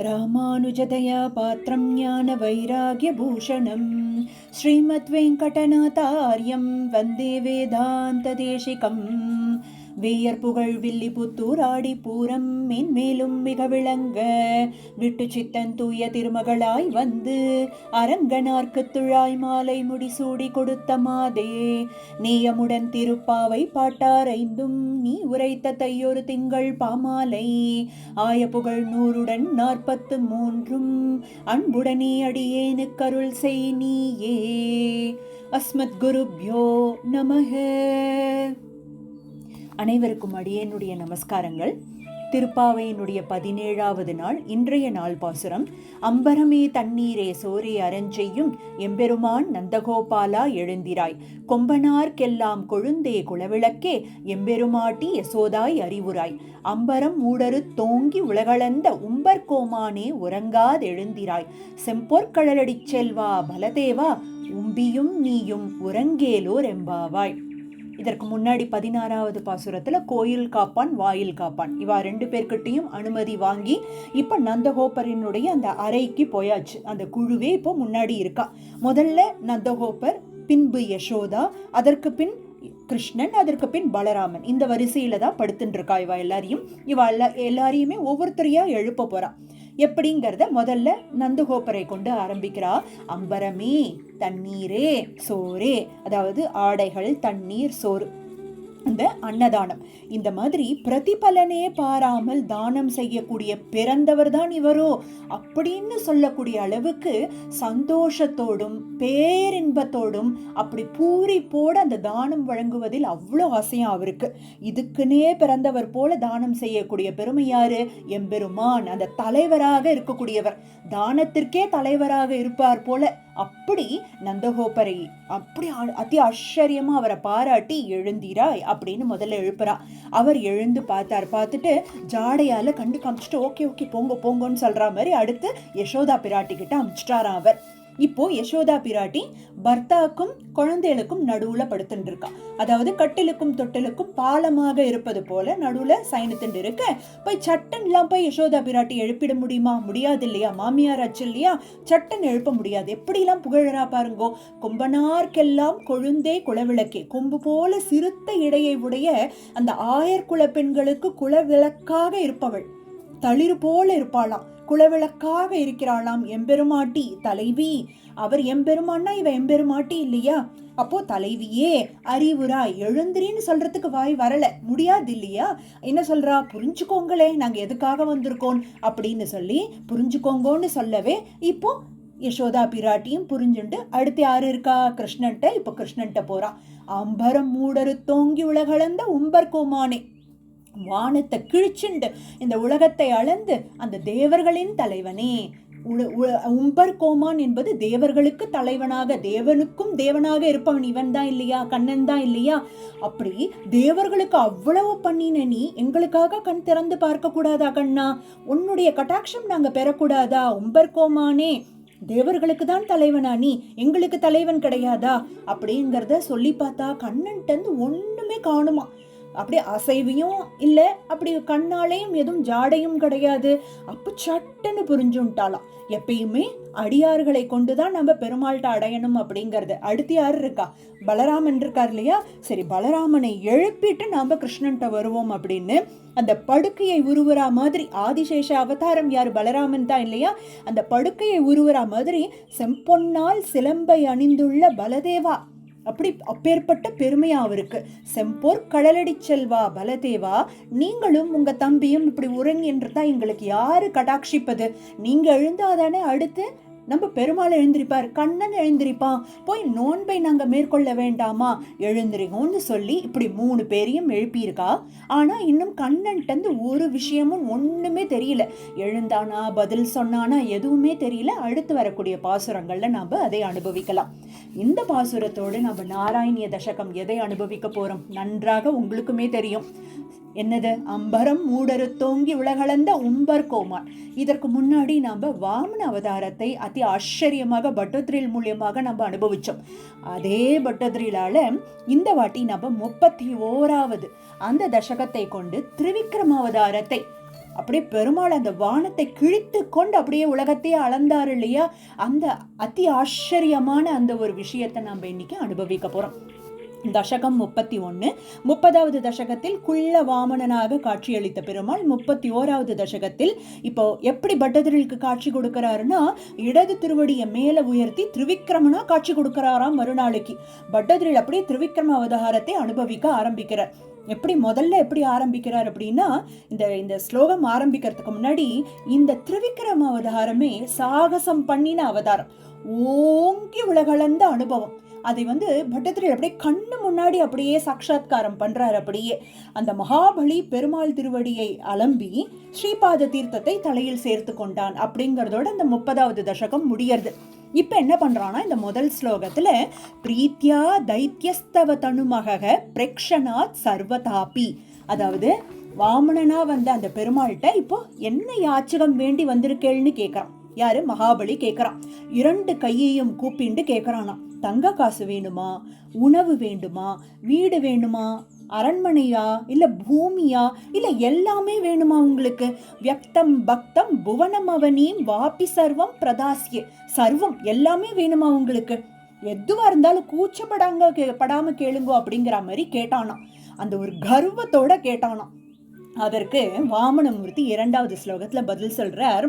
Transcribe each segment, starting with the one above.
ராமானுஜதயா பாத்திரம் ஞான வைராகியபூஷணம் ஸ்ரீமத்வேங்கடநாதார்யம் வந்தே வேதாந்த தேசிகம். வேயற்புகழ் வில்லிபுத்தூர் ஆடி பூரம் மேன்மேலும் மிக விளங்க விட்டு சித்தன் தூய திருமகளாய் வந்து அரங்கனார்க்கு துழாய் மாலை முடிசூடி கொடுத்த மாதே நேயமுடன் திருப்பாவை பாட்டாரைந்தும் நீ உரைத்த தையொரு திங்கள் பாமாலை ஆய புகழ் 143 அன்புடனே அடியேனுக்கருள் செய் நீயே. அஸ்மத் குருப்யோ நமஹ. அனைவருக்கும் அடியேனுடைய நமஸ்காரங்கள். திருப்பாவையினுடைய 17வது நாள் இன்றைய நாள் பாசுரம். அம்பரமே தண்ணீரே சோரே அரஞ்செய்யும் எம்பெருமான் நந்தகோபாலா எழுந்திராய் கொம்பனார்க்கெல்லாம் கொழுந்தே குலவிளக்கே எம்பெருமாட்டி யசோதாய் அறிவுராய் அம்பரம் மூடரு தோங்கி உலகளந்த உம்பர்கோமானே உறங்காதெழுந்திராய் செம்பொற்கழலடிச் செல்வா பலதேவா உம்பியும் நீயும் உறங்கேலோர் எம்பாவாய். இதற்கு முன்னாடி 16வது பாசுரத்துல கோயில் காப்பான் வாயில் காப்பான் இவா 2 பேர்கிட்டையும் அனுமதி வாங்கி இப்ப நந்தகோபரினுடைய அந்த அறைக்கு போயாச்சு. அந்த குழுவே இப்போ முன்னாடி இருக்கா. முதல்ல நந்தகோபர், பின்பு யசோதா, அதற்கு பின் கிருஷ்ணன், அதற்கு பின் பலராமன். இந்த வரிசையில தான் படுத்துட்டு இருக்கா இவா எல்லாரையும். இவா எல்லாரையுமே ஒவ்வொருத்தரையா எழுப்ப போறா. எப்படிங்கிறத முதல்ல நந்தகோபரை கொண்டு ஆரம்பிக்கிறா. அம்பரமே தண்ணீரே சோரே, அதாவது ஆடைகள், தண்ணீர், சோறு, அந்த அன்னதானம். இந்த மாதிரி பிரதிபலனே பாராமல் தானம் செய்யக்கூடிய பிறந்தவர் தான் இவரோ அப்படின்னு சொல்லக்கூடிய அளவுக்கு சந்தோஷத்தோடும் பேரின்பத்தோடும் அப்படி பூரிப்போட அந்த தானம் வழங்குவதில் அவ்வளோ ஆசையா அவருக்கு. இதுக்குன்னே பிறந்தவர் போல தானம் செய்யக்கூடிய பெருமை யாரு? எம்பெருமான், அந்த தலைவராக இருக்கக்கூடியவர், தானத்திற்கே தலைவராக இருப்பார் போல. அப்படி நந்தகோபரை அப்படி அதி ஆச்சரியமா அவரை பாராட்டி எழுந்திராய் அப்படின்னு முதல்ல எழுப்புறா. அவர் எழுந்து பார்த்துட்டு ஜாடையால கண்டு காமிச்சிட்டு ஓகே போங்க போங்கன்னு சொல்ற மாதிரி அடுத்து யசோதா பிராட்டி கிட்ட அமிச்சிட்டாராம் அவர். இப்போ யசோதா பிராட்டி பர்த்தாக்கும் குழந்தைகளுக்கும் நடுவுல படுத்துட்டு இருக்கா. அதாவது கட்டிலுக்கும் தொட்டிலுக்கும் பாலமாக இருப்பது போல நடுவுல சைனத்துட்டு இருக்க. போய் சட்டன் போய் யசோதா பிராட்டி எழுப்பிட முடியுமா? முடியாது இல்லையா? மாமியார் ஆச்சு இல்லையா? சட்டன் எழுப்ப முடியாது. எப்படி எல்லாம் புகழறா பாருங்கோ. கொம்பனார்க்கெல்லாம் கொழுந்தே குலவிளக்கே, கொம்பு போல சிறுத்த இடையை உடைய அந்த 1000 குல பெண்களுக்கு குலவிளக்காக இருப்பவள், தளிர் போல இருப்பாளாம், குலவிளக்காக இருக்கிறாளாம் எம்பெருமாட்டி, தலைவி. அவர் எம்பெருமான்னா இவ எம்பெருமாட்டி இல்லையா? அப்போ தலைவியே அறிவுராய் எழுந்திரின்னு சொல்றதுக்கு வாய் வரல, முடியாது இல்லையா? என்ன சொல்றா? புரிஞ்சுக்கோங்களே, நாங்க எதுக்காக வந்திருக்கோம் அப்படின்னு சொல்லி புரிஞ்சுக்கோங்கன்னு சொல்லவே இப்போ யசோதா பிராட்டியும் புரிஞ்சுண்டு அடுத்து யாரு இருக்கா? கிருஷ்ணன்ட்ட. இப்போ கிருஷ்ணன்ட்ட போறா. அம்பரம் மூடரு தோங்கி உலகளந்த உம்பர்கோமானே, வானத்தை கிழிச்சுண்டு இந்த உலகத்தை அளந்து அந்த தேவர்களின் தலைவனே. உம்பர்கோமான் என்பது தேவர்களுக்கு தலைவனாக, தேவனுக்கும் தேவனாக இருப்பவன் இவன் தான் இல்லையா? கண்ணன் தான் இல்லையா? அப்படி தேவர்களுக்கு அவ்வளவு பண்ணின நீ எங்களுக்காக கண் திறந்து பார்க்க கூடாதா கண்ணா? உன்னுடைய கட்டாட்சம் நாங்க பெறக்கூடாதா? உம்பர்கோமானே, தேவர்களுக்கு தான் தலைவனா நீ, எங்களுக்கு தலைவன் கிடையாதா? அப்படிங்கிறத சொல்லி பார்த்தா கண்ணன்ட்டு ஒண்ணுமே காணுமா. அப்படி அசைவியும் இல்லை, அப்படி கண்ணாலையும் எதுவும் ஜாடையும் கிடையாது. அப்ப சட்டுன்னு புரிஞ்சுட்டாலாம். எப்பயுமே அடியார்களை கொண்டுதான் நம்ம பெருமாள்கிட்ட அடையணும் அப்படிங்கறது. அடுத்து யாரு இருக்கா? பலராமன் இருக்கார் இல்லையா? சரி, பலராமனை எழுப்பிட்டு நாம கிருஷ்ணன்ட்ட வருவோம் அப்படின்னு அந்த படுக்கையை உருவுறா மாதிரி, ஆதிசேஷ அவதாரம் யாரு? பலராமன் தான் இல்லையா? அந்த படுக்கையை உருவுறா மாதிரி செம்பொன்னால் சிலம்பை அணிந்துள்ள பலதேவா, அப்படி அப்பேற்பட்ட பெருமையா அவருக்கு. செம்போர் கடலடி செல்வா பலதேவா, நீங்களும் உங்க தம்பியும் இப்படி உறங்கி என்று தான் எங்களுக்கு யாரு கடாட்சிப்பது? நீங்க எழுந்தாதானே அடுத்து நம்ம பெருமாள் எழுந்திருப்பார், கண்ணன் எழுந்திருப்பான். போய் நோன்பை நாங்க மேற்கொள்ள வேண்டாமா? எழுந்திரிங்கன்னு சொல்லி இப்படி 3 பேரையும் எழுப்பியிருக்கா. ஆனா இன்னும் கண்ணன்ட்டு ஒரு விஷயமும் ஒண்ணுமே தெரியல. எழுந்தானா, பதில் சொன்னானா, எதுவுமே தெரியல. அடுத்து வரக்கூடிய பாசுரங்கள்ல நாம அதை அனுபவிக்கலாம். இந்த பாசுரத்தோடு நம்ம நாராயணிய தசகம் எதை அனுபவிக்க போறோம் நன்றாக உங்களுக்குமே தெரியும். என்னது? அம்பரம் மூடரு தோங்கி உலகளந்த உம்பர்கோமான். இதற்கு முன்னாடி நாம வாமன அவதாரத்தை அதி ஆச்சரியமாக பட்டோத்ரியில் மூலியமாக நம்ம அனுபவிச்சோம். அதே பட்டோத்ரியிலால இந்த வாட்டி நம்ம 31வது அந்த தசகத்தை கொண்டு திரிவிக்ரம அவதாரத்தை அப்படியே பெருமாள் அந்த வானத்தை கிழித்து கொண்டு அப்படியே உலகத்தையே அளந்தாரு இல்லையா, அந்த அதி ஆச்சரியமான அந்த ஒரு விஷயத்தை நம்ம இன்னைக்கு அனுபவிக்க போறோம். தசகம் 31. 30வது தசகத்தில் குள்ள வாமனனாக காட்சியளித்த பெருமாள் 31வது தசகத்தில் இப்போ எப்படி பட்டதிரிக்கு காட்சி கொடுக்கிறாருன்னா, இடது திருவடியை மேல உயர்த்தி திரிவிக்ரமனா காட்சி கொடுக்கிறாராம். மறுநாளைக்கு பட்டதிரில் அப்படியே திரிவிக்ரம அவதாரத்தை அனுபவிக்க ஆரம்பிக்கிறார். முதல்ல எப்படி ஆரம்பிக்கிறார் அப்படின்னா, இந்த ஸ்லோகம் ஆரம்பிக்கிறதுக்கு முன்னாடி இந்த திரிவிக்ரம அவதாரமே சாகசம் பண்ணின அவதாரம், ஓங்கி உலகளந்த அனுபவம். அதை பட்டதிரி அப்படியே கண்ணு முன்னாடி அப்படியே சாட்சாத்காரம் பண்றாரு. அப்படியே அந்த மகாபலி பெருமாள் திருவடியை அலம்பி ஸ்ரீபாத தீர்த்தத்தை தலையில் சேர்த்து கொண்டான் அப்படிங்கறதோட அந்த 30வது தசகம் முடியறது. இப்ப என்ன பண்றான்னா, இந்த முதல் ஸ்லோகத்துல பிரீத்யா தைத்யஸ்தவ தனுமக பிரேக்ஷனாத் சர்வதாபி, அதாவது வாமனனா அந்த பெருமாள்கிட்ட இப்போ என்ன யாச்சகம் வேண்டி வந்திருக்கேள்னு கேட்கறான். யாரு? மகாபலி கேட்கறான். 2 கையையும் கூப்பிண்டு கேட்கறானா, தங்க காசு வேணுமா, உணவு வேண்டுமா, வீடு வேணுமா, அரண்மனையா, இல்ல பூமியா, இல்ல எல்லாமே வேணுமா உங்களுக்கு? வியக்தம் பக்தம் புவனம் அவனீம் வாபி சர்வம் பிரதாசியே, சர்வம் எல்லாமே வேணுமா உங்களுக்கு? எதுவா இருந்தாலும் படாம கேளுங்கோ அப்படிங்கிற மாதிரி கேட்டானா. அந்த ஒரு கர்வத்தோட கேட்டானா. அதற்கு வாமனமூர்த்தி 2வது ஸ்லோகத்துல பதில் சொல்றார்.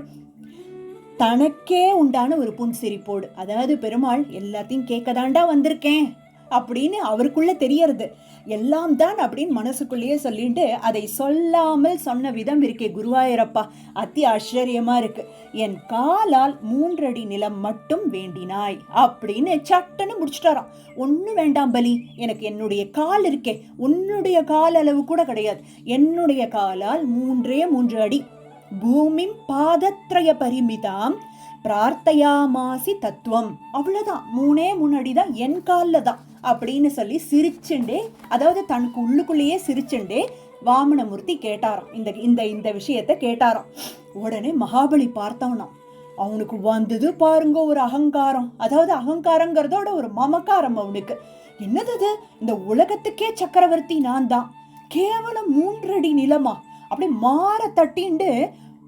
தனக்கே உண்டான ஒரு புன்சிரிப்போடு, அதாவது பெருமாள் எல்லாத்தையும் கேட்கதாண்டா வந்திருக்கேன் அப்படின்னு அவருக்குள்ள தெரியறது, எல்லாம் தான் அப்படின்னு மனசுக்குள்ளேயே சொல்லிட்டு அதை சொல்லாமல் சொன்ன விதம் இருக்கே குருவாயூரப்பா, அதி ஆச்சரியமா இருக்கு. என் காலால் 3 அடி நிலம் மட்டும் வேண்டினாய் அப்படின்னு சட்டன்னு முடிச்சுட்டாராம். ஒன்னும் வேண்டாம் பலி, எனக்கு என்னுடைய கால் இருக்கே, உன்னுடைய கால் அளவு கூட கிடையாது, என்னுடைய காலால் 3 அடி பூமிம் பாதத்ரய பரிமிதாம் பிரார்த்தையாமாசி தத்துவம், அவ்வளவுதான், 3 அடிதான் என் காலில் தான் அப்படின்னு சொல்லி சிரிச்சுண்டே, அதாவது தனக்கு உள்ளுக்குள்ளேயே சிரிச்சுண்டே வாமனமூர்த்தி கேட்டாராம். இந்த விஷயத்த கேட்டாராம். உடனே மகாபலி பார்த்தானா, அவனுக்கு வந்தது பாருங்க ஒரு அகங்காரம். அதாவது அகங்காரங்கிறதோட ஒரு மமக்காரம் அவனுக்கு. என்னது, இந்த உலகத்துக்கே சக்கரவர்த்தி நான் தான், கேவலம் 3 அடி நிலமா, அப்படி மாற தட்டிண்டு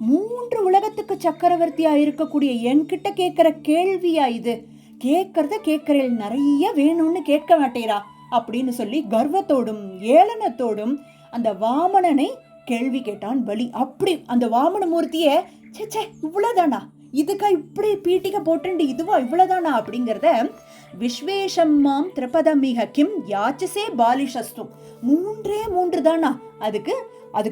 3 உலகத்துக்கு சக்கரவர்த்தியா இருக்கக்கூடிய என்கிட்ட கேட்கிற கேள்வியா இது? கேட்கறேன், நிறைய வேணும்னு கேட்க மாட்டேரா அப்படின்னு சொல்லி கர்வத்தோடும் ஏளனத்தோடும் அந்த வாமனனை கேள்வி கேட்டான் பலி. அப்படி அந்த வாமனமூர்த்திய சே இவ்வளவுதானா, இதுக்கா இப்படி பீட்டிக்க போட்டு இதுவா இவ்வளவுதானா அப்படிங்கிறத விஸ்வேஷம்மாம் திரிபதமிக கிம் யாச்சசே பாலிஷஸ்தும், 3 தானா, அதுக்கு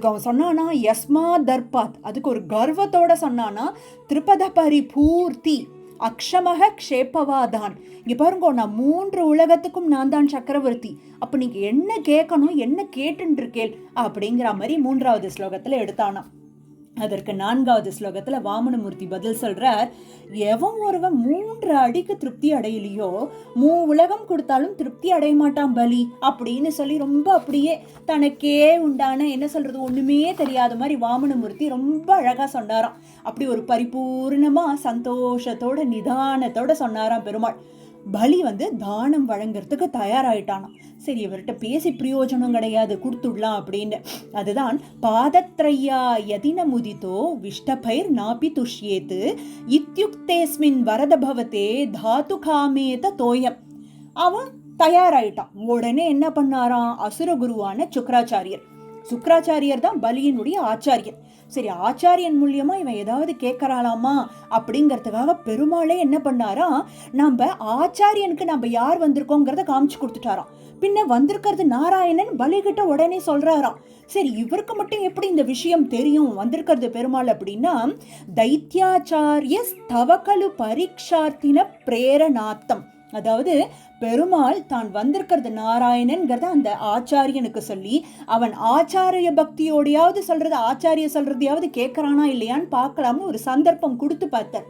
அவன் சொன்னானா யஸ்மா தர்பாத், அதுக்கு ஒரு கர்வத்தோட சொன்னானா திரிபத பரிபூர்த்தி அக்ஷமக க்ஷேபவாதான். இங்க பாருங்க, நான் 3 உலகத்துக்கும் நான் தான் சக்கரவர்த்தி, அப்ப நீங்க என்ன கேட்கணும், என்ன கேட்டுன்னு இருக்கேள் அப்படிங்கிற மாதிரி 3வது ஸ்லோகத்துல எடுத்தானா. அதற்கு 4வது ஸ்லோகத்துல வாமனமூர்த்தி பதில் சொல்றார். எவன் ஒருவன் 3 அடிக்கு திருப்தி அடையலையோ 3 உலகம் கொடுத்தாலும் திருப்தி அடைய மாட்டான் பலி அப்படின்னு சொல்லி ரொம்ப அப்படியே தனக்கே உண்டான என்ன சொல்றது ஒண்ணுமே தெரியாத மாதிரி வாமனமூர்த்தி ரொம்ப அழகா சொன்னாராம். அப்படி ஒரு பரிபூர்ணமா சந்தோஷத்தோட நிதானத்தோட சொன்னாராம் பெருமாள். பலி தானம் வழங்குறதுக்கு தயாராயிட்டானாம். சரி, இவர்கிட்ட பேசி பிரயோஜனம் கிடையாது, கொடுத்துடலாம் அப்படின்னு. அதுதான் பாதத்ரையா யதின முதித்தோ விஷ்டபைர் நாபி துஷ்யேத்து இத்யுக்தேஸ்மின் வரத பவதே தாத்து காமேத தோயம். அவன் தயாராயிட்டான். உடனே என்ன பண்ணாராம், அசுரகுருவான சுக்ராச்சாரியர் தான் பலியினுடைய ஆச்சாரியர். சரி, ஆச்சாரியன் மூலியமா இவன் ஏதாவது கேட்கறாளாமா அப்படிங்கறதுக்காக பெருமாளே என்ன பண்ணாரா, நம்ம ஆச்சாரியனுக்கு நம்ம யார் வந்திருக்கோங்கிறத காமிச்சு கொடுத்துட்டாராம். பின்ன வந்திருக்கிறது நாராயணன் பலிகிட்ட உடனே சொல்றாராம். சரி, இவருக்கு மட்டும் எப்படி இந்த விஷயம் தெரியும் வந்திருக்கிறது பெருமாள் அப்படின்னா, தைத்யாச்சாரிய ஸ்தவகலு பரீட்சார்த்தின பிரேரணாத்தம், அதாவது பெருமாள் தான் வந்திருக்கிறது நாராயணன்கிறத அந்த ஆச்சாரியனுக்கு சொல்லி அவன் ஆச்சாரிய பக்தியோடையாவது சொல்றது, ஆச்சாரிய சொல்றதையாவது கேட்கறானா இல்லையான்னு பார்க்கலாம்னு ஒரு சந்தர்ப்பம் கொடுத்து பார்த்தார்.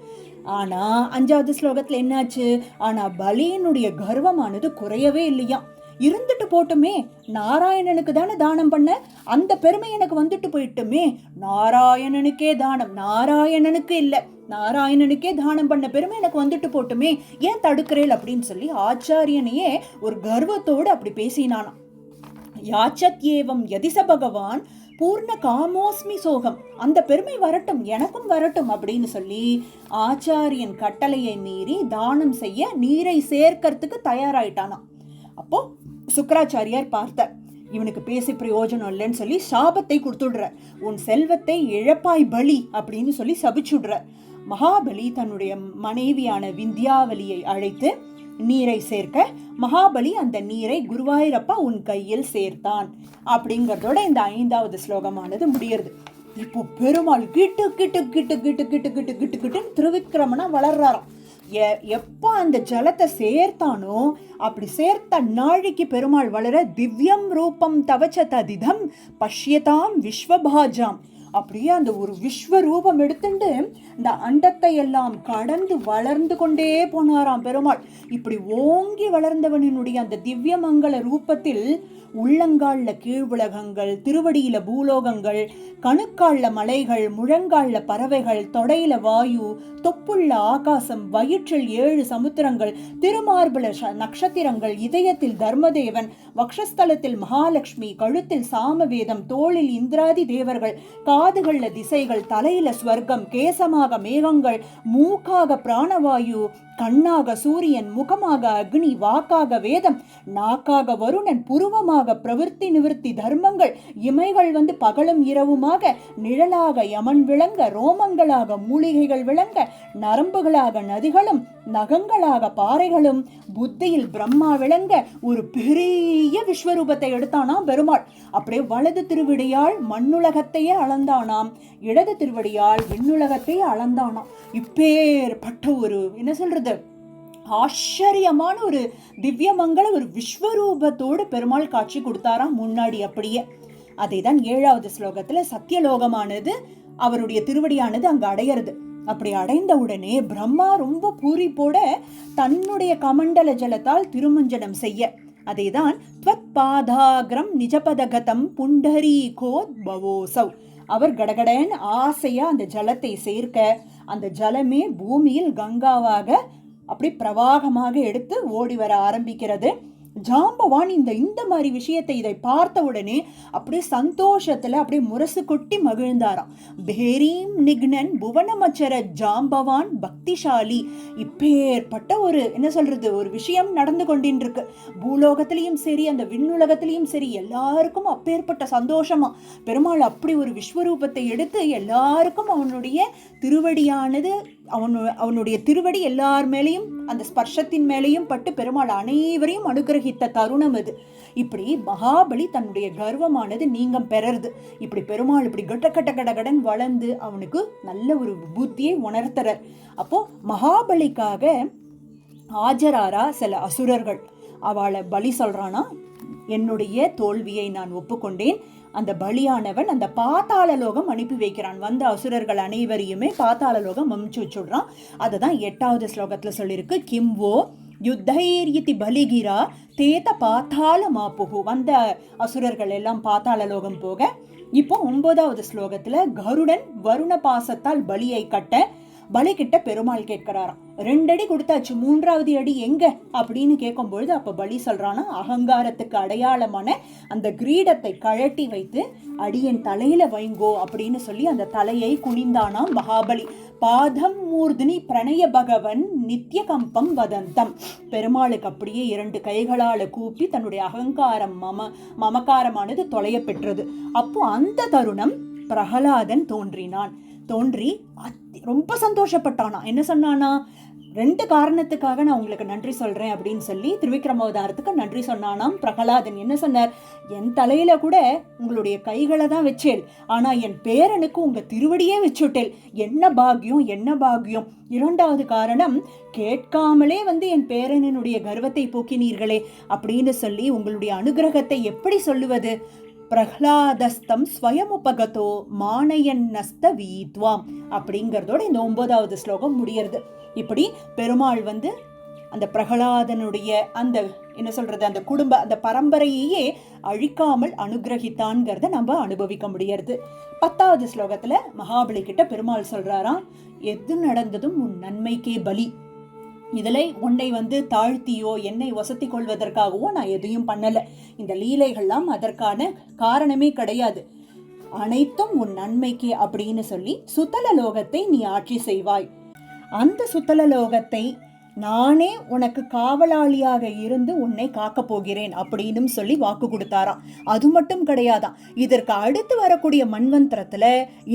ஆனா 5வது ஸ்லோகத்துல என்னாச்சு, ஆனா பலியினுடைய கர்வமானது குறையவே இல்லையா. இருந்துட்டு போட்டுமே, நாராயணனுக்கு தானே தானம் பண்ண, அந்த பெருமை எனக்கு வந்துட்டு போயிட்டுமே, நாராயணனுக்கே தானம், நாராயணனுக்கு இல்லை, நாராயணனுக்கே தானம் பண்ண பெருமை எனக்கு வந்துட்டு போட்டுமே, ஏன் தடுக்கிறேள் அப்படின்னு சொல்லி ஆச்சாரியனையே ஒரு கர்வத்தோடு அப்படி பேசினானாம். யாச்சத் ஏவம் யதிச பகவான் பூர்ண காமோஸ்மி சோகம், அந்த பெருமை வரட்டும், எனக்கும் வரட்டும் அப்படின்னு சொல்லி ஆச்சாரியன் கட்டளையை மீறி தானம் செய்ய நீரை சேர்க்கறதுக்கு தயாராயிட்டானாம். அப்போ சுக்கராச்சாரியார் பார்த்தார், இவனுக்கு பேசி பிரயோஜனம் இல்லைன்னு சொல்லி சாபத்தை கொடுத்துடுற, உன் செல்வத்தை இழப்பாய் பலி அப்படின்னு சொல்லி சபிச்சுடுற. மகாபலி தன்னுடைய மனைவியான விந்தியாவலியை அழைத்து நீரை சேர்க்க, மகாபலி அந்த நீரை குருவாயூரப்பா உன் கையில் சேர்த்தான் அப்படிங்கறதோட இந்த 5வது ஸ்லோகமானது முடியறது. இப்போ பெருமாள் கிட்டு கிட்டு கிட்டு கிட்டு கிட்டு கிட்டு கிட்டு கிட்டுன்னு திருவிக்கிரமனா வளர்றாராம். எப்ப அந்த ஜலத்தை சேர்த்தானோ அப்படி சேர்த்த நாளைக்கு பெருமாள் வளர திவ்யம் ரூபம் தவச்ச ததிதம் பஷ்யதாம் விஸ்வபாஜாம், அப்படியே அந்த ஒரு விஸ்வரூபம் எடுத்துட்டு இந்த அண்டத்தை எல்லாம் கடந்து வளர்ந்து கொண்டே போனாராம் பெருமாள். இப்படி ஓங்கி வளர்ந்தவனினுடைய அந்த திவ்யமங்கல ரூபத்தில் உள்ளங்கால்ல கீழ்வுலகங்கள், திருவடியில பூலோகங்கள், கணுக்கால்ல மலைகள், முழங்கால்ல பறவைகள், தொடையில வாயு, தொப்புள்ள ஆகாசம், வயிற்றில் 7 சமுத்திரங்கள், திருமார்பல நட்சத்திரங்கள், இதயத்தில் தர்மதேவன், வக்ஷஸ்தலத்தில் மகாலட்சுமி, கழுத்தில் சாமவேதம், தோளில் இந்திராதி தேவர்கள், காதுகள்ல திசைகள், தலையில ஸ்வர்க்கம், கேசமாக மேகங்கள், மூக்காக பிராணவாயு, கண்ணாக சூரியன், முகமாக அக்னி, வாக்காக வேதம், நாக்காக வருணன், புருவமாக பிரவிற்த்தி நிவிற்த்தி தர்மங்கள், இமைகள் பகலும் இரவுமாக நிழலாக யமன் விளங்க, ரோமங்களாக மூலிகைகள் விளங்க, நரம்புகளாக நதிகளும், நகங்களாக பாறைகளும், புத்தியில் பிரம்மா விளங்க ஒரு பெரிய விஸ்வரூபத்தை எடுத்தானாம் பெருமாள். அப்படியே வலது திருவடியால் மண்ணுலகத்தையே அளந்தானாம், இடது திருவடியால் விண்ணுலகத்தையே அளந்தானாம். இப்பேற்பட்ட ஒரு என்ன சொல்றது ஆச்சரியமான ஒரு திவ்யமங்கல ஒரு விஸ்வரூபத்தோடு பெருமாள் காட்சி கொடுத்தாராம் முன்னாடி. அப்படியே அதை தான் 7வது ஸ்லோகத்துல சத்தியலோகமானது அவருடைய திருவடியானது அங்க அடையிறது. அப்படி அடைந்த உடனே பிரம்மா ரொம்ப பூரிப்போட தன்னுடைய கமண்டல ஜலத்தால் திருமஞ்சனம் செய்ய, அதைதான் த்வத் பாதாகிரம் நிஜபதகதம் புண்டரீகோத்பவோசவ், அவர் கடகடன் ஆசையா அந்த ஜலத்தை சேர்க்க, அந்த ஜலமே பூமியில் கங்காவாக அப்படி பிரவாகமாக எடுத்து ஓடி வர ஆரம்பிக்கிறது. ஜாம்பவான் இந்த மாதிரி விஷயத்தை இதை பார்த்த உடனே அப்படியே சந்தோஷத்துல அப்படியே முரசு கொட்டி மகிழ்ந்தாராம். பேரீம் நிக்னன் புவனமச்சர ஜாம்பவான் பக்திசாலி, இப்பேற்பட்ட ஒரு என்ன சொல்றது ஒரு விஷயம் நடந்து கொண்டிருக்கு. பூலோகத்திலையும் சரி அந்த விண்ணுலகத்திலையும் சரி எல்லாருக்கும் அப்பேற்பட்ட சந்தோஷமா பெருமாள் அப்படி ஒரு விஸ்வரூபத்தை எடுத்து எல்லாருக்கும் அவனுடைய திருவடியானது அவனுடைய திருவடி எல்லார் மேலையும் அந்த ஸ்பர்ஷத்தின் மேலையும் பட்டு பெருமாள் அனைவரையும் அனுகிரகித்த தருணம் அது. இப்படி மகாபலி தன்னுடைய கர்வமானது நீங்கம் பெறறது. இப்படி பெருமாள் இப்படி கடன் வளர்ந்து அவனுக்கு நல்ல ஒரு புத்தியை உணர்த்தறார். அப்போ மகாபலிக்காக ஆஜராரா சில அசுரர்கள் அவளை பலி சொல்றானா, என்னுடைய தோல்வியை நான் ஒப்புக்கொண்டேன். அந்த பலியானவன் அந்த பாத்தாள லோகம் அனுப்பி வைக்கிறான். வந்த அசுரர்கள் அனைவரையுமே பாத்தாள லோகம் அமுச்சு வச்சுடுறான். அதுதான் 8வது ஸ்லோகத்துல சொல்லியிருக்கு. கிம்வோ யுத்தைர்யிதி பலிகிரா தேத பாத்தாள மாப்புகு, வந்த அசுரர்கள் எல்லாம் பாத்தாள லோகம் போக, இப்போ 9வது ஸ்லோகத்துல கருடன் வருண பாசத்தால் பலியை கட்ட பலி கிட்ட பெருமாள் கேட்கிறாராம். 2 அடி கொடுத்தாச்சு, 3வது அடி எங்க அப்படின்னு கேட்கும் பொழுது அப்ப பலி சொல்றானா, அகங்காரத்துக்கு அடையாளமான அந்த கிரீடத்தை கழட்டி வைத்து அடியன் தலையில வைங்கோ அப்படின்னு சொல்லி அந்த தலையை குனிந்தானாம் மகாபலி. பாதம் மூர்தினி பிரணய பகவன் நித்திய கம்பம் வதந்தம், பெருமாளுக்கு அப்படியே 2 கைகளால கூப்பி தன்னுடைய அகங்காரம் மமகாரமானது தொலைய பெற்றது. அப்போ அந்த தருணம் பிரகலாதன் தோன்றி ரொம்ப சந்தோஷப்பட்டானா. என்ன சொன்னானா, 2 காரணத்துக்காக நான் உங்களுக்கு நன்றி சொல்றேன் அப்படின்னு சொல்லி திருவிக்ரமாவதாரத்துக்கு நன்றி சொன்னானாம் பிரகலாதன். என்ன சொன்னார், என் தலையில கூட உங்களுடைய கைகளை தான் வச்சேல், ஆனா என் பேரனுக்கு உங்க திருவடியே வச்சுட்டேல், என்ன பாக்கியம் என்ன பாக்கியம். 2வது காரணம், கேட்காமலே என் பேரனுடைய கர்வத்தை போக்கினீர்களே அப்படின்னு சொல்லி உங்களுடைய அனுகிரகத்தை எப்படி சொல்லுவது. பிரஹ்லாதஸ்தம் ஸ்வயமுபகதோ மானயன்னஸ்த வீத்வாம் அப்படிங்கிறதோட இந்த 9வது ஸ்லோகம் முடியறது. இப்படி பெருமாள் அந்த பிரகலாதனுடைய அந்த என்ன சொல்றது அந்த குடும்ப அந்த பரம்பரையே அழிக்காமல் அனுகிரகித்தான்ங்கிறத நம்ம அனுபவிக்க முடியறது. 10வது ஸ்லோகத்துல மகாபலி கிட்ட பெருமாள் சொல்றாராம், எது நடந்ததும் உன் நன்மைக்கே பலி, இதில் உன்னை தாழ்த்தியோ என்னை வசதி கொள்வதற்காகவோ நான் எதையும் பண்ணலை, இந்த லீலைகள்லாம் அதற்கான காரணமே கிடையாது. அனைத்தும் உன் நன்மைக்கு அப்படின்னு சொல்லி சுத்தல லோகத்தை நீ ஆட்சி செய்வாய். அந்த சுத்தல லோகத்தை நானே உனக்கு காவலாளியாக இருந்து உன்னை காக்க போகிறேன் அப்படின்னு சொல்லி வாக்கு கொடுத்தாராம். அது மட்டும் கிடையாதான், இதற்கு அடுத்து வரக்கூடிய மன்வந்திரத்துல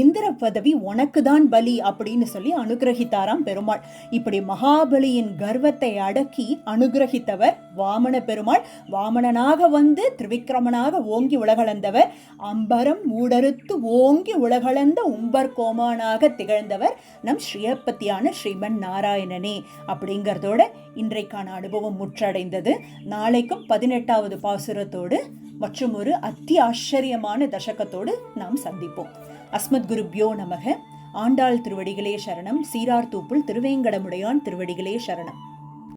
இந்திர பதவி உனக்கு தான் பலி அப்படின்னு சொல்லி அனுகிரகித்தாராம் பெருமாள். இப்படி மகாபலியின் கர்வத்தை அடக்கி அனுகிரகித்தவர் வாமன பெருமாள். வாமனனாக வந்து திரிவிக்ரமனாக ஓங்கி உலகளந்தவர், அம்பரம் மூடறுத்து ஓங்கி உலகளந்த உம்பர் கோமானாக திகழ்ந்தவர் நம் ஸ்ரீயப்பத்தியான ஸ்ரீமன் நாராயணனே. அப்படிங்கிறதோட இன்றைக்கான அனுபவம் முற்றடைந்தது. நாளைக்கும் 18வது பாசுரத்தோடு மற்றும் ஒரு அத்தி ஆச்சரியமான தசகத்தோடு நாம் சந்திப்போம். அஸ்மத் குருப்யோ நமக. ஆண்டாள் திருவடிகளே சரணம். சீரார் தூப்புள் திருவேங்கடமுடையான் திருவடிகளே சரணம்.